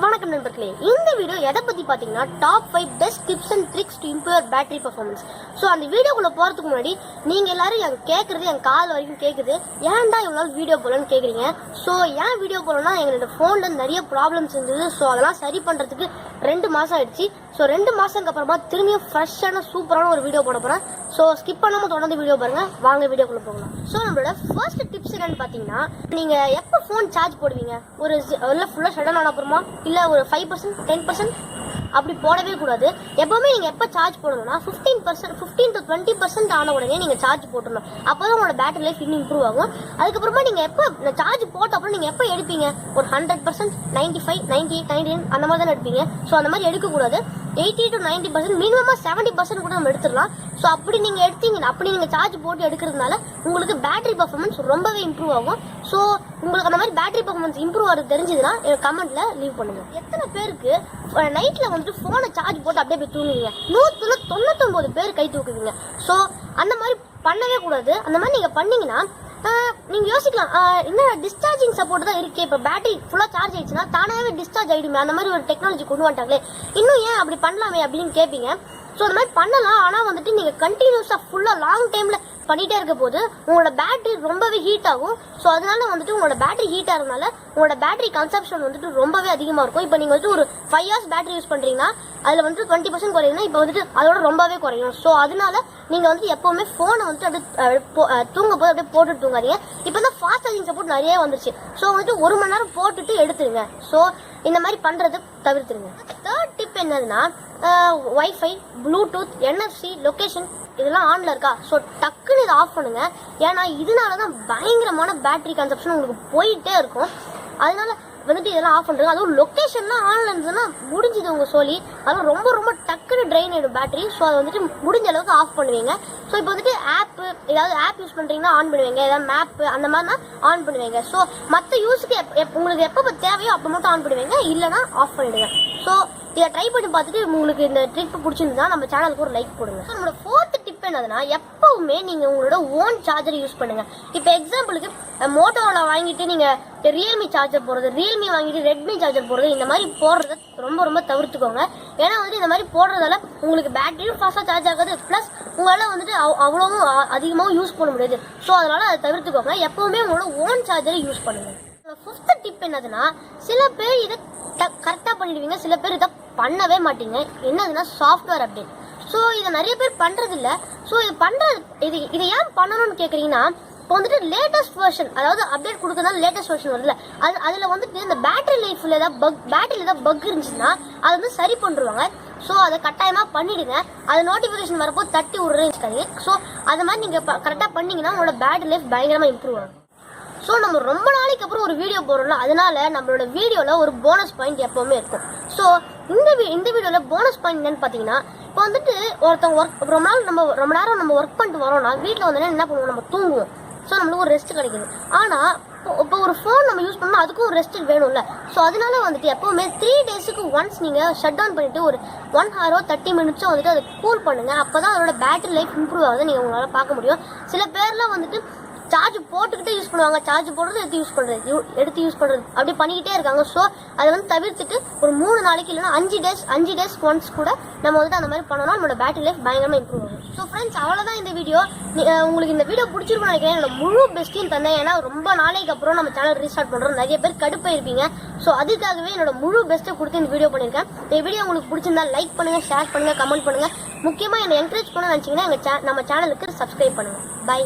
வணக்கம் நண்பர்களே, இந்த வீடியோ எதை பத்தி பாத்தீங்கன்னா top 5 best tips and tricks to improve battery performance. So அந்த வீடியோக்குள்ள போறதுக்கு முன்னாடி நீங்க எல்லாரும் என் கேட்கறது என் கால் வரைக்கும் கேட்குது, ஏன்டா இவ்வளவு வீடியோ போலன்னு கேக்குறீங்க. ஸோ ஏன் வீடியோ போலன்னா எங்களோட போன்ல நிறைய ப்ராப்ளம்ஸ் இருந்தது. ஸோ அதெல்லாம் சரி பண்றதுக்கு 2 மாசம் ஆயிடுச்சு. ஸோ 2 மாசத்துக்கு அப்புறமா திரும்பியும் ஃப்ரெஷ்ஷான சூப்பரான ஒரு வீடியோ போட போறேன். ஸோ ஸ்கிப் பண்ணாம தொடர்ந்து வீடியோ பாருங்க. வாங்க வீடியோக்குள்ள போகலாம். ஸோ நம்மளோட ஃபர்ஸ்ட் டிப்ஸ் என்னன்னு பாத்தீங்கன்னா, நீங்க எப்போ ஃபோன் சார்ஜ் போடுவீங்க? ஒரு ஃபுல்லா ஷட் டவுன் ஆன அப்புறமா, இல்ல ஒரு 5% 10% அப்படி போடவே கூடாது. எப்பவுமே நீங்க எப்ப சார்ஜ் போடணும்னா 15% to 20% ஆன உடனே நீங்க சார்ஜ் போட்டுடணும். அப்பதான் உங்களோட பேட்டரி லைஃப் இன்னும் இம்ப்ரூவ் ஆகும். அதுக்கப்புறமா நீங்க எப்ப சார்ஜ் போட்ட அப்புறம் நீங்க எப்ப எடுப்பீங்க? ஒரு 100%, 95, 98, 99 அந்த மாதிரி தான் எடுப்பீங்க. ஸோ அந்த மாதிரி எடுக்க கூடாது. 80 to 90%, மினிமமா 70% கூட நம்ம எடுத்துடலாம். ஸோ அப்படி நீங்க எடுத்தீங்கன்னா, அப்படி நீங்க சார்ஜ் போட்டு எடுக்கிறதுனால உங்களுக்கு பேட்டரி பர்ஃபார்மன்ஸ் ரொம்பவே இம்ப்ரூவ் ஆகும். ஸோ உங்களுக்கு அந்த மாதிரி பேட்டரி பர்ஃபார்மன்ஸ் இம்ப்ரூவ் ஆகிறது தெரிஞ்சதுன்னா கமெண்ட்ல லீவ் பண்ணுங்க. எத்தனை பேருக்கு நைட்ல வந்துட்டு போனை சார்ஜ் போட்டு அப்படியே போய் தூங்குவீங்க? 199 பேர் கை தூக்குவீங்க. ஸோ அந்த மாதிரி பண்ணவே கூடாது. அந்த மாதிரி நீங்க பண்ணீங்கன்னா நீங்க யோசிக்கலாம், என்ன டிஸ்சார்ஜிங் சப்போர்ட் தான் இருக்கு, இப்ப பேட்டரி ஃபுல்லா சார்ஜ் ஆயிடுச்சுன்னா தானாவே டிஸ்சார்ஜ் ஆயிடுமே, அந்த மாதிரி ஒரு டெக்னாலஜி கொண்டு வந்துட்டாங்களே, இன்னும் ஏன் அப்படி பண்ணலாமே அப்படின்னு கேட்பீங்க. ஸோ அந்த மாதிரி பண்ணலாம். ஆனா வந்துட்டு நீங்க கண்டினியூஸா ஃபுல்லா லாங் டைம்ல பண்ணிட்டே இருக்க போது உங்களோட பேட்டரி ரொம்பவே ஹீட் ஆகும். ஸோ அதனால வந்துட்டு உங்களோட பேட்டரி ஹீட் ஆகிறதுனால உங்களோட பேட்டரி கன்சப்ஷன் வந்துட்டு ரொம்பவே அதிகமாக இருக்கும். இப்போ நீங்கள் வந்துட்டு ஒரு 5 hours பேட்டரி யூஸ் பண்ணுறீங்கன்னா அதில் வந்துட்டு 20% குறையும்னா இப்போ வந்துட்டு அதோட ரொம்பவே குறையும். ஸோ அதனால நீங்கள் வந்துட்டு எப்போவுமே ஃபோனை வந்துட்டு அப்படியே தூங்க போது அப்படியே போட்டுட்டு தூங்காதீங்க. இப்போ தான் ஃபாஸ்ட் சார்ஜிங் சப்போர்ட் நிறைய வந்துருச்சு. ஸோ வந்துட்டு 1 மணி நேரம் போட்டுட்டு எடுத்துருங்க. ஸோ இந்த மாதிரி பண்ணுறது தவிர்த்துருங்க. தேர்ட் டிப் என்னதுன்னா, வைஃபை, ப்ளூடூத், NFC, லொக்கேஷன் இதெல்லாம் ஆன்ல இருக்கா? ஸோ டக்குன்னு இதை ஆஃப் பண்ணுங்க. ஏன்னா இதனாலதான் பயங்கரமான பேட்டரி கன்சப்ஷன் உங்களுக்கு போயிட்டே இருக்கும். அதனால வந்துட்டு இதெல்லாம் ஆஃப் பண்றீங்க. அதுவும் லொக்கேஷன்லாம் ஆன்ல இருந்ததுன்னா முடிஞ்சது உங்க சொல்லி. அதெல்லாம் ரொம்ப ரொம்ப டக்குன்னு ட்ரெயின் ஆயிடும் பேட்டரி. ஸோ அதை வந்துட்டு முடிஞ்ச அளவுக்கு ஆஃப் பண்ணுவீங்க. ஸோ இப்போ வந்துட்டு ஏதாவது ஆப் யூஸ் பண்றீங்கன்னா ஆன் பண்ணுவீங்க, ஏதாவது மேப் அந்த மாதிரினா ஆன் பண்ணுவீங்க. ஸோ மற்ற யூஸுக்கு உங்களுக்கு எப்போ தேவையோ அப்போ மட்டும் ஆன் பண்ணுவீங்க, இல்லைன்னா ஆஃப் பண்ணிடுங்க. ஸோ இதை ட்ரை பண்ணி பார்த்துட்டு உங்களுக்கு இந்த ட்ரிப் பிடிச்சிருந்தா நம்ம சேனலுக்கு ஒரு லைக் போடுங்க. ஸோ நம்மளோட ஃபோர்த் டிப் என்னதுன்னா, எப்பவுமே நீங்க உங்களோட ஓன் சார்ஜர் யூஸ் பண்ணுங்க. இப்போ எக்ஸாம்பிளுக்கு மோட்டோவில் வாங்கிட்டு நீங்க ரியல்மி சார்ஜர் போடுறது, ரியல்மி வாங்கிட்டு ரெட்மி சார்ஜர் போடுறது, இந்த மாதிரி போடுறத ரொம்ப ரொம்ப தவிர்த்துக்கோங்க. ஏன்னா வந்துட்டு இந்த மாதிரி போடுறதால உங்களுக்கு பேட்டரியும் ஃபாஸ்ட்டாக சார்ஜ் ஆகாது, ப்ளஸ் உங்களால் வந்துட்டு அவ்வளவும் அதிகமாகவும் யூஸ் பண்ண முடியாது. ஸோ அதனால அதை தவிர்த்துக்கோங்க. எப்பவுமே உங்களோட ஓன் சார்ஜரை யூஸ் பண்ணுங்க. ஃபிஃப்த் டிப் என்னதுன்னா, சில பேர் இதை கரெக்டாக பண்ணிடுவீங்க, சில பேர் இதை பண்ணவே மாட்டீங்க. என்னதுன்னா சாஃப்ட்வேர் அப்டேட். ஸோ இதை நிறைய பேர் பண்றது இல்லை. ஸோ இதை ஏன் பண்ணணும்னு கேட்குறீங்கன்னா, இப்போ வந்துட்டு லேட்டஸ்ட் வெர்ஷன், அதாவது அப்டேட் கொடுக்கறதால லேட்டஸ்ட் வெர்ஷன் வருதுல்ல, அதில் வந்துட்டு இந்த பேட்டரி லைஃப்ல ஏதாவது பக் இருந்துச்சுன்னா அதை வந்து சரி பண்ணுவாங்க. ஸோ அதை கட்டாயமாக பண்ணிடுங்க. அது நோட்டிஃபிகேஷன் வரப்போ தட்டி விடுறேன்னு. ஸோ அது மாதிரி நீங்கள் கரெக்டாக பண்ணீங்கன்னா உங்களோட பேட்டரி லைஃப் பயங்கரமாக இம்ப்ரூவ் ஆகும். ஸோ நம்ம ரொம்ப நாளைக்கு அப்புறம் ஒரு வீடியோ போடுறோம்ல, அதனால நம்மளோட வீடியோவில் ஒரு போனஸ் பாயிண்ட் எப்பவுமே இருக்கும். ஸோ இந்த வீடியோவில் போனஸ் பாயிண்ட் என்னன்னு பார்த்தீங்கன்னா, இப்போ வந்துட்டு ஒருத்தவங்க ரொம்ப நேரம் நம்ம ஒர்க் பண்ணிட்டு வரோம்னா வீட்டில் வந்து என்ன பண்ணுவோம், நம்ம தூங்குவோம். ஸோ நம்மளுக்கு ஒரு ரெஸ்ட் கிடைக்குது. ஆனால் இப்போ ஒரு ஃபோன் நம்ம யூஸ் பண்ணால் அதுக்கும் ஒரு ரெஸ்ட் வேணும்ல. ஸோ அதனால வந்துட்டு எப்பவுமே 3 daysக்கு ஒன்ஸ் நீங்கள் ஷட் டவுன் பண்ணிட்டு ஒரு 1 hour 30 minutes வந்துட்டு அதை கூல் பண்ணுங்க. அப்போதான் அதோட பேட்டரி லைஃப் இம்ப்ரூவ் ஆகுது நீங்கள் உங்களால் பார்க்க முடியும். சில பேர்லாம் வந்துட்டு சார்ஜ் போட்டுக்கிட்டே யூஸ் பண்ணுவாங்க, சார்ஜ் போடுறது எடுத்து யூஸ் பண்றது அப்படி பண்ணிக்கிட்டே இருக்காங்க. ஸோ அதை வந்து தவிர்த்துட்டு ஒரு 3 நாளைக்கு இல்லைன்னா 5 days ஒன்ஸ் கூட நம்ம வந்துட்டு அந்த மாதிரி பண்ணோம்னா நம்மளோட பேட்டரி லைஃப் பயங்கரமாக இம்ப்ரூவ் ஆகும். ஸோ ஃப்ரெண்ட்ஸ், அவ்வளோதான் இந்த வீடியோ. உங்களுக்கு இந்த வீடியோ பிடிச்சிருக்கும்னு நினைக்கிறேன். என்னோட முழு பெஸ்ட்டையும் தந்தேன். ஏன்னா ரொம்ப நாளைக்கு அப்புறம் நம்ம சேனல் ரீஸ்டார்ட் பண்ணுறோம். நிறைய பேர் கடுப்பாக இருப்பீங்க. ஸோ அதுக்காகவே என்னோட முழு பெஸ்ட்டை கொடுத்து இந்த வீடியோ பண்ணியிருக்கேன். இந்த வீடியோ உங்களுக்கு பிடிச்சிருந்தா லைக் பண்ணுங்க, ஷேர் பண்ணுங்க, கமெண்ட் பண்ணுங்க. முக்கியமாக என்னை என்கரேஜ் பண்ண நினச்சிங்கன்னா நம்ம சேனலுக்கு சப்ஸ்கிரைப் பண்ணுங்க. பை.